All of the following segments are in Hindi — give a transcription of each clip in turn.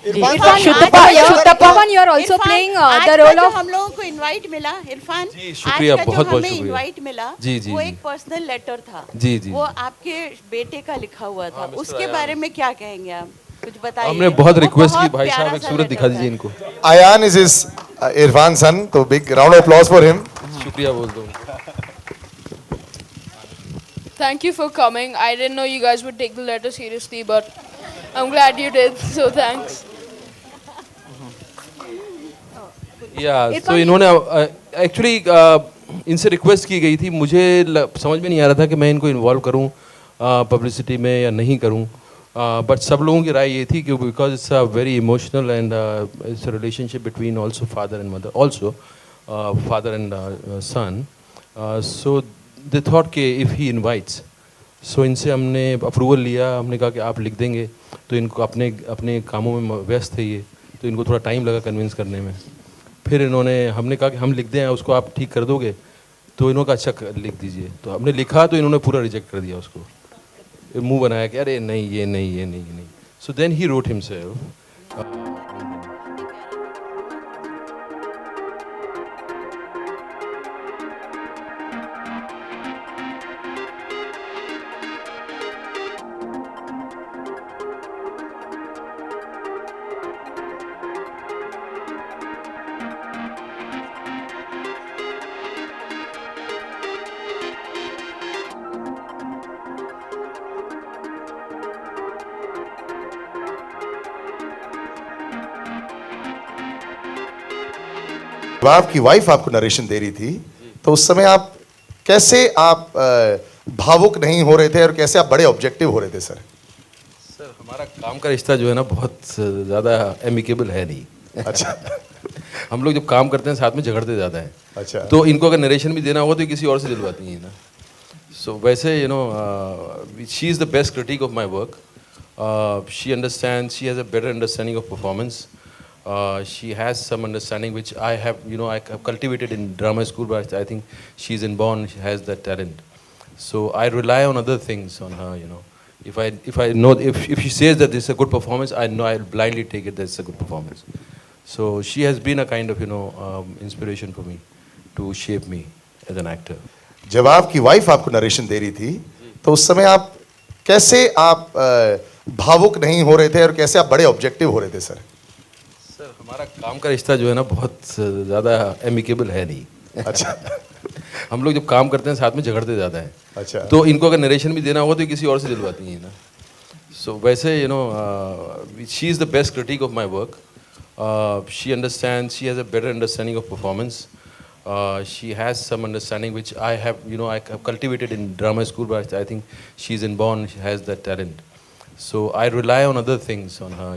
Irfan, you are also playing the role of. हम लोगों को इनवाइट मिला इरफान, जी, शुक्रिया, आज का बहुत जो बहुत हमें शुक्रिया। इनवाइट मिला जी, जी, वो जी। एक पर्सनल लेटर था। जी, जी, वो जी। आपके बेटे का लिखा हुआ था, मिस्टर उसके अयान। बारे में क्या कहेंगे आप? कुछ बताइए। हमने बहुत वो रिक्वेस्ट की, बहुत भाई प्यारा साहब एक सा सूरत letter दिखा था। दीजिए इनको। Ayan is his Irfan's son, so big round of applause for him. शुक्रिया बोल दो। Thank you for coming. I didn't know you guys would take the letter seriously, but I'm glad you did. So thanks. या तो इन्होंने एक्चुअली इनसे रिक्वेस्ट की गई थी, मुझे समझ में नहीं आ रहा था कि मैं इनको इन्वॉल्व करूं पब्लिसिटी में या नहीं करूं, बट सब लोगों की राय ये थी कि because it's a very emotional and it's a relationship between also father and mother, also father and son, so they thought कि इफ़ ही इनवाइट्स, सो इनसे हमने अप्रूवल लिया। हमने कहा कि आप लिख देंगे, तो इनको अपने अपने कामों में व्यस्त थे ये, तो इनको थोड़ा टाइम लगा कन्विंस करने में। फिर हमने कहा कि हम लिख दें, उसको आप ठीक कर दोगे, तो इन्होंने कहा अच्छा लिख दीजिए। तो हमने लिखा तो इन्होंने पूरा रिजेक्ट कर दिया उसको, मुंह बनाया कि अरे नहीं ये नहीं ये नहीं ये नहीं। So then he wrote himself. जब आपकी वाइफ आपको नरेशन दे रही थी, तो उस समय आप कैसे भावुक नहीं हो रहे थे और कैसे आप बड़े ऑब्जेक्टिव हो रहे थे सर? सर हमारा काम का रिश्ता जो है ना बहुत ज़्यादा एमिकेबल है नहीं। अच्छा। हम लोग जब काम करते हैं साथ में झगड़ते ज़्यादा हैं। अच्छा। तो इनको अगर नरेशन भी देना होगा तो किसी और से दिलवाती हैं ना। सो वैसे you know she is the best critic of my work. She understand, she has a better understanding of performance. She has some understanding which I have, I have cultivated in drama school, but I think she's inborn, she has that talent. So I rely on other things on her, If I know, if she says that this is a good performance, I know I'll blindly take it that it's a good performance. So she has been a kind of, inspiration for me to shape me as an actor. जब आपकी वाइफ आपको नरेशन दे रही थी, तो उस समय आप कैसे भावुक नहीं हो रहे थे और कैसे आप बड़े ऑब्जेक्टिव हो रहे थे सर? सर हमारा काम का रिश्ता जो है ना बहुत ज़्यादा एमिकेबल है नहीं। अच्छा। हम लोग जब काम करते हैं साथ में झगड़ते ज़्यादा हैं। अच्छा। तो इनको अगर नरेशन भी देना होगा तो किसी और से दिलवाती हैं ना। सो वैसे she is the best critic of my work. She understand, she has a better understanding of performance. She has some understanding which I have, I have cultivated in drama school, but I think she's inborn, she has that talent. So I rely on other things on her,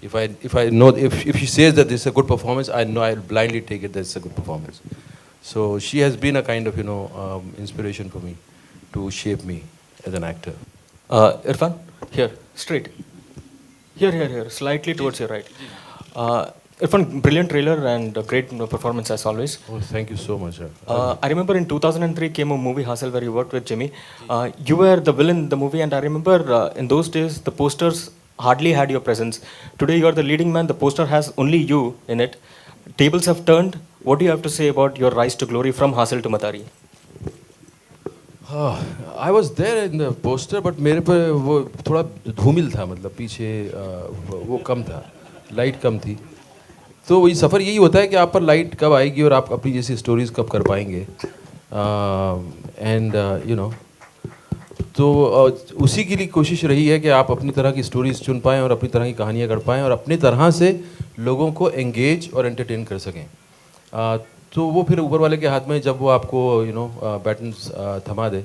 If I know, if she says that this is a good performance, I know I'll blindly take it that it's a good performance. So she has been a kind of, inspiration for me to shape me as an actor. Irfan, here, straight. Here, slightly towards your right. Irfan, brilliant trailer and a great performance as always. Oh, thank you so much, sir. I remember in 2003 came a movie Hassel where you worked with Jimmy. You were the villain in the movie, and I remember in those days the posters hardly had your presence. Today you are the leading man. The poster has only you in it. Tables have turned. What do you have to say about your rise to glory from Hassel to Matari? I was there in the poster, but मेरे पर वो थोड़ा धूमिल था, मतलब पीछे वो कम था, लाइट कम थी। तो वही सफ़र यही होता है कि आप पर लाइट कब आएगी और आप अपनी जैसी स्टोरीज कब कर पाएंगे। एंड तो उसी के लिए कोशिश रही है कि आप अपनी तरह की स्टोरीज चुन पाएँ और अपनी तरह की कहानियाँ कर पाएँ और अपनी तरह से लोगों को एंगेज और एंटरटेन कर सकें। तो वो फिर ऊपर वाले के हाथ में जब वो आपको बैटन थमा दे,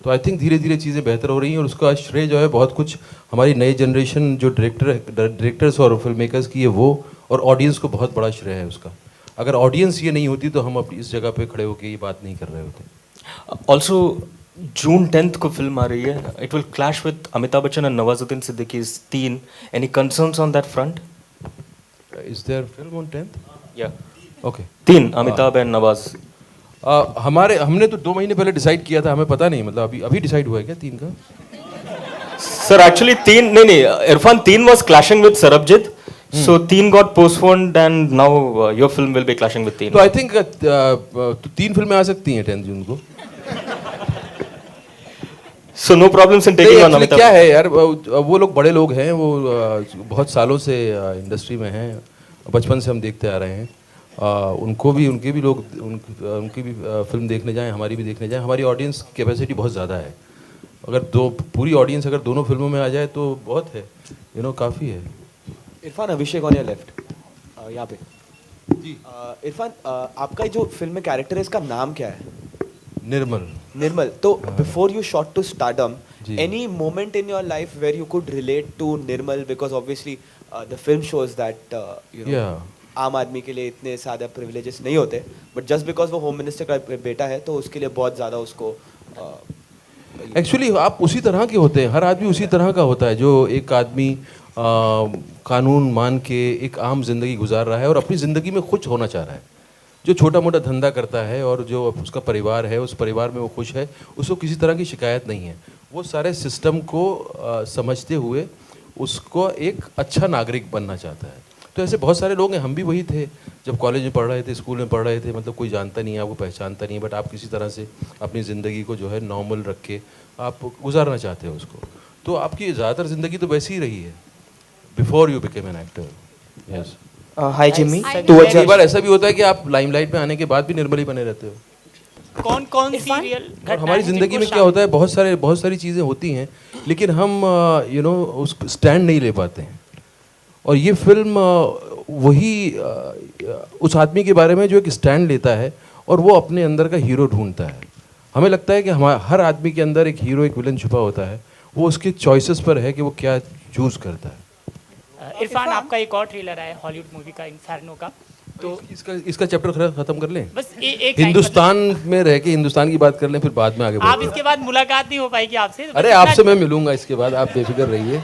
तो आई थिंक धीरे धीरे चीज़ें बेहतर हो रही हैं और उसका श्रेय जो है बहुत कुछ हमारी नई जनरेशन जो डायरेक्टर्स और फिल्म मेकर्स की है वो, और ऑडियंस को बहुत बड़ा श्रेय है उसका। अगर ऑडियंस ये नहीं होती तो हम अपनी इस जगह पे खड़े होकर ये बात नहीं कर रहे होते। ऑल्सो जून 10th को फिल्म आ रही है. It will clash with Amitabh Bachchan and Nawazuddin Siddiqui's Teen. Any concerns on that front? Is there film on 10th? या ओके, तीन अमिताभ एंड नवाज. हमने तो 2 महीने पहले डिसाइड किया था, हमें पता नहीं, मतलब अभी डिसाइड हुआ है क्या 3 का? सर एक्चुअली तीन नहीं, इरफान तीन was clashing with Sarabjit. So Teen got postponed and now your film will be clashing with Teen. तो आई थिंक 3 फिल्में आ सकती हैं 10 जून को. So no problems in taking नहीं, on actually Amitabh. क्या है यार, वो लोग बड़े लोग हैं, वो बहुत सालों से इंडस्ट्री में हैं, बचपन से हम देखते आ रहे हैं. उनके भी लोग उनकी भी फिल्म देखने जाएं, हमारी भी देखने जाएं. हमारी ऑडियंस कैपेसिटी बहुत ज़्यादा है. अगर पूरी ऑडियंस अगर दोनों फिल्मों में आ जाए तो बहुत है, काफ़ी है. इरफान, अभिषेक ऑन योर लेफ्ट, यहाँ पे जी. इरफान, आपका जो फिल्म में कैरेक्टर है इसका नाम क्या है? निर्मल. तो before you shot to stardom, any moment in your life where you could relate to Nirmal? Because obviously the film shows that आम आदमी के लिए इतने ज़्यादा प्रिविलेजेस नहीं होते, बट जस्ट बिकॉज वो होम मिनिस्टर का बेटा है तो उसके लिए बहुत ज़्यादा उसको एक्चुअली आप उसी तरह के होते हैं. हर आदमी उसी तरह का होता है जो एक आदमी कानून मान के एक आम जिंदगी गुजार रहा है और अपनी ज़िंदगी में खुश होना चाह रहा है. जो छोटा मोटा धंधा करता है और जो उसका परिवार है, उस परिवार में वो खुश है, उसको किसी तरह की शिकायत नहीं है. वो सारे सिस्टम को समझते हुए उसको एक अच्छा नागरिक बनना चाहता है. तो ऐसे बहुत सारे लोग हैं. हम भी वही थे जब कॉलेज में पढ़ रहे थे, स्कूल में पढ़ रहे थे. मतलब कोई जानता नहीं है, आपको पहचानता नहीं है, बट आप किसी तरह से अपनी ज़िंदगी को जो है नॉर्मल रख के आप गुजारना चाहते हो उसको. तो आपकी ज़्यादातर ज़िंदगी तो वैसी ही रही है before you became an actor. Yes. Hi Jimmy. कई बार ऐसा भी होता है कि आप लाइमलाइट में आने के बाद भी निर्मल ही बने रहते हो. कौन सीरियल और हमारी ज़िंदगी में क्या होता है, बहुत सारी चीज़ें होती हैं, लेकिन हम उस स्टैंड नहीं ले पाते हैं. और ये फिल्म वही उस आदमी के बारे में जो एक स्टैंड लेता है और वो अपने अंदर का हीरो ढूंढता है. हमें लगता है कि हर आदमी के अंदर एक हीरो, एक विलन छुपा होता है. वो उसके चॉइसेस पर है कि वो क्या चूज़ करता है. इरफान, आपका एक और ट्रेलर है हॉलीवुड मूवी का, इन्फेर्नो का. तो इसका चैप्टर खत्म कर लें. बस एक हिंदुस्तान में रह के हिंदुस्तान की बात कर लें, फिर बाद में आगे आप बढ़ते हैं. इसके बाद मुलाकात नहीं हो पाएगी आपसे. अरे आपसे मैं मिलूंगा इसके बाद, आप बेफिक्र रहिए.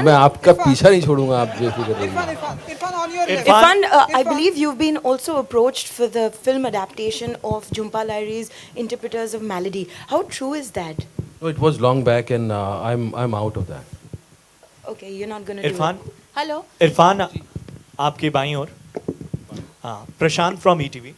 मैं आपका पीछा नहीं छोड़ूंगा, आप बेफिक्र रहिए. Irfan, I believe you've been also approached for the film adaptation of Jhumpa Lahiri's Interpreters of Melody. How true is that? No, it was long back and I'm out of that. Okay, you're not going to do Irfan. it. Hello. Irfan, आपके बाईं ओर. हाँ, प्रशांत फ्रॉम ETV.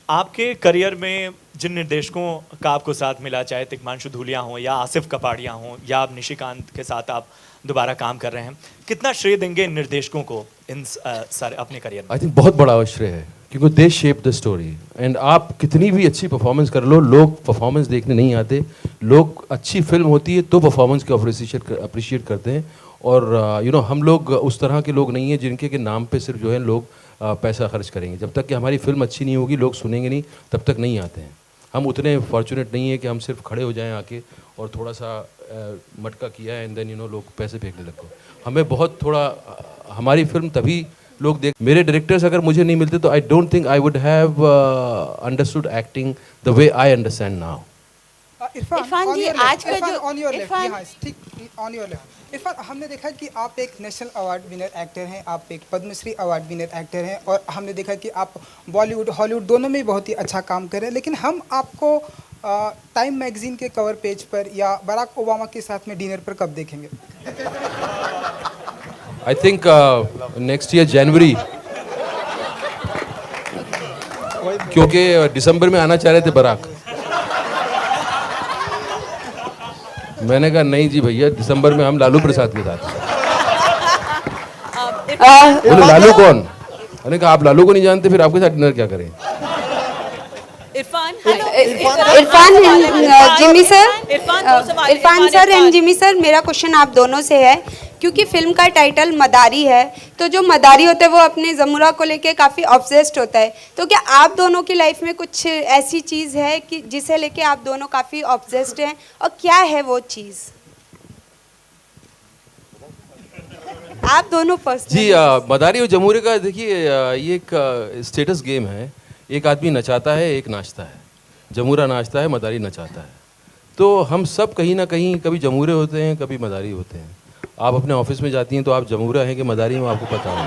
आपके करियर में जिन निर्देशकों का आपको साथ मिला, चाहे तिग्मांशु धूलिया हों या आसिफ कपाड़िया हों या अब निशिकांत के साथ आप दोबारा काम कर रहे हैं, कितना श्रेय देंगे इन निर्देशकों को इन सारे अपने करियर में? आई थिंक बहुत बड़ा श्रेय है, क्योंकि दे शेप द स्टोरी. एंड आप कितनी भी अच्छी परफॉर्मेंस कर लो, लोग परफॉर्मेंस देखने नहीं आते. लोग अच्छी फिल्म होती है तो परफॉर्मेंस को अप्रिशिएट करते हैं. और हम लोग उस तरह के लोग नहीं हैं जिनके के नाम पे सिर्फ जो है लोग पैसा खर्च करेंगे. जब तक कि हमारी फिल्म अच्छी नहीं होगी, लोग सुनेंगे नहीं, तब तक नहीं आते हैं. हम उतने फॉर्चुनेट नहीं है कि हम सिर्फ खड़े हो जाएं आके और थोड़ा सा मटका किया एंड देन लोग पैसे फेंकने लगते हैं. हमें बहुत थोड़ा हमारी फिल्म तभी लोग देख. मेरे डायरेक्टर्स अगर मुझे नहीं मिलते तो I don't think I would have understood acting the way I understand now. Irrfan ji, आज का जो इरफान, हमने देखा कि आप एक नेशनल अवार्ड विनर एक्टर हैं, आप एक पद्मश्री अवार्ड विनर एक्टर हैं, और हमने देखा कि आप बॉलीवुड हॉलीवुड दोनों में बहुत ही अच्छा काम कर रहे हैं. लेकिन हम आपको टाइम मैगजीन के कवर पेज पर या बराक ओबामा के साथ में डिनर पर कब देखेंगे? आई थिंक नेक्स्ट ईयर जनवरी, क्योंकि दिसंबर में आना चाह रहे थे बराक. मैंने कहा नहीं जी भैया, दिसंबर में हम लालू प्रसाद के साथ. बोले लालू कौन? मैंने कहा आप लालू को नहीं जानते, फिर आपके साथ डिनर क्या करें. Irfan Jimmy sir, Irfan sir and Jimmy sir, मेरा क्वेश्चन आप दोनों से है, क्योंकि फिल्म का टाइटल मदारी है, तो जो मदारी होता है वो अपने जमुरा को लेके काफ़ी ऑब्सेस्ड होता है. तो क्या आप दोनों की लाइफ में कुछ ऐसी चीज़ है कि जिसे लेके आप दोनों काफ़ी ऑब्सेस्ड हैं, और क्या है वो चीज़? आप दोनों पर्सनली. जी मदारी और जमुरे का देखिए, ये एक स्टेटस गेम है. एक आदमी नचाता है, एक नाचता है. जमुरा नाचता है, मदारी नचाता है. तो हम सब कहीं ना कहीं कभी जमुरे होते हैं, कभी मदारी होते हैं. आप अपने ऑफिस में जाती हैं तो आप जमुरा हैं कि मदारी में, आपको पता है.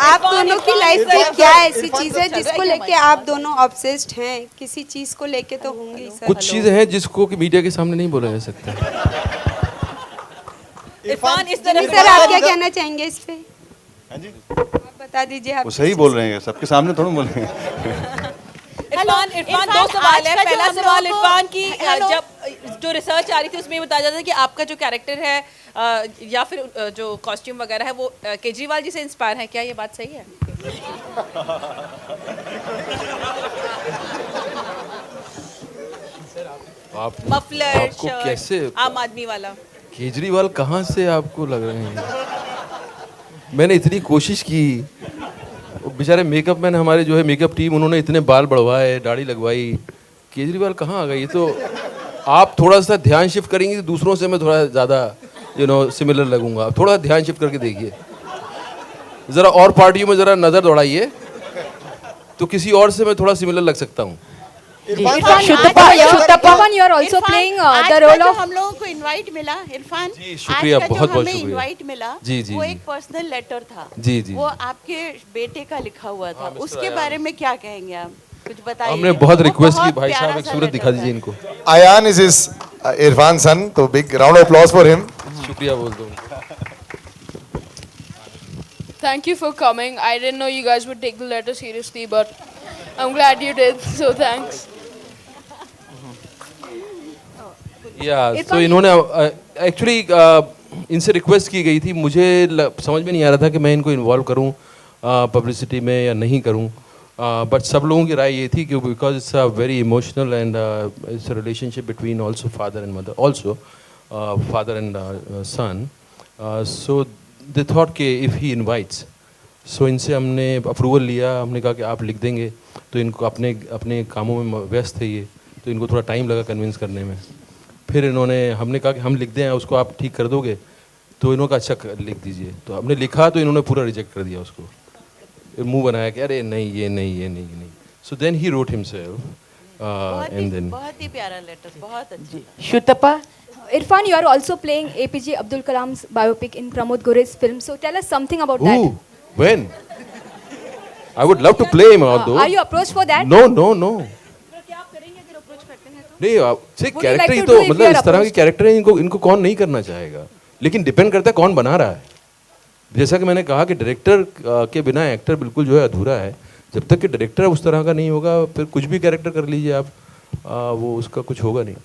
आप दोनों की लाइफ में क्या ऐसी चीज़ है जिसको लेके आप दोनों ऑब्सेस्ड हैं? किसी चीज़ को लेके तो होंगी सर. कुछ चीज़ें हैं जिसको कि मीडिया के सामने नहीं बोला जा सकता. इरफान, इस तरह सर आप क्या कहना चाहेंगे इस पे? हाँ जी आप बता दीजिए आप वो सही बोल रहे हैं सबके सामने थोड़ा बोल रहे हैं इरफान दो सवाल है। पहला सवाल इरफान की जब जो रिसर्च आ रही थी उसमें ये बताया जाता है कि आपका जो कैरेक्टर है या फिर जो कॉस्ट्यूम वगैरह है वो केजरीवाल जी से इंस्पायर है, क्या ये बात सही है? मफलर आपको कैसे शर्ट आम आदमी वाला। केजरीवाल कहाँ से आपको लग रहे हैं? मैंने इतनी कोशिश की, वो बेचारे मेकअप मैन हमारे जो है मेकअप टीम, उन्होंने इतने बाल बढ़वाए, दाढ़ी लगवाई, केजरीवाल कहाँ आ गए? ये तो आप थोड़ा सा ध्यान शिफ्ट करेंगे तो दूसरों से मैं थोड़ा ज़्यादा सिमिलर लगूंगा। थोड़ा ध्यान शिफ्ट करके देखिए, ज़रा और पार्टियों में ज़रा नज़र दौड़ाइए तो किसी और से मैं थोड़ा सिमिलर लग सकता हूँ। Irfan, Irfan, you are also playing the role of. हम लोगों को इनवाइट मिला इरफान, जी शुक्रिया, बहुत बहुत हमें शुक्रिया। इनवाइट मिला जी जी वो एक पर्सनल लेटर था। जी जी वो आपके बेटे का लिखा हुआ था, उसके बारे में क्या कहेंगे आप? कुछ बताइए। हमने बहुत रिक्वेस्ट की, भाई साहब एक सूरत दिखा दीजिए इनको। Ayan is his Irfan son, तो big round of applause for him. शुक्रिया बोल दो। Thank you for coming. I didn't know you guys would take the letter seriously, but I'm glad you did. So thanks. तो इन्होंने एक्चुअली इनसे रिक्वेस्ट की गई थी, मुझे समझ में नहीं आ रहा था कि मैं इनको इन्वॉल्व करूं पब्लिसिटी में या नहीं करूं, बट सब लोगों की राय ये थी कि because it's a very emotional and it's a relationship between also father and mother, also father and son, so they thought कि इफ़ ही इनवाइट्स, सो इनसे हमने अप्रूवल लिया। हमने कहा कि आप लिख देंगे, तो इनको अपने कामों में व्यस्त थे ये, तो इनको थोड़ा टाइम लगा कन्विंस करने में। फिर हमने कहा कि हम लिख दें, उसको आप ठीक कर दोगे? तो इन्होंने कहा अच्छा लिख दीजिए। तो हमने लिखा तो इन्होंने पूरा रिजेक्ट कर दिया उसको, मुंह बनाया कि अरे नहीं ये नहीं। So then he wrote himself and then बहुत ही प्यारा लेटर, बहुत अच्छा। Shutapa. Irfan, you are also playing APJ Abdul Kalam's biopic in Pramod Gore's film. So tell us something about that. Ooh, when? I would love to play him although. Are you approached for that? No. नहीं से Would you character like he to तो do if मतलब you are इस तरह के approached? कैरेक्टर हैं, इनको कौन नहीं करना चाहेगा, लेकिन डिपेंड करता है कौन बना रहा है। जैसा कि मैंने कहा कि डायरेक्टर के बिना एक्टर बिल्कुल जो है अधूरा है। जब तक कि डायरेक्टर उस तरह का नहीं होगा, फिर कुछ भी कैरेक्टर कर लीजिए आप, वो उसका कुछ होगा नहीं।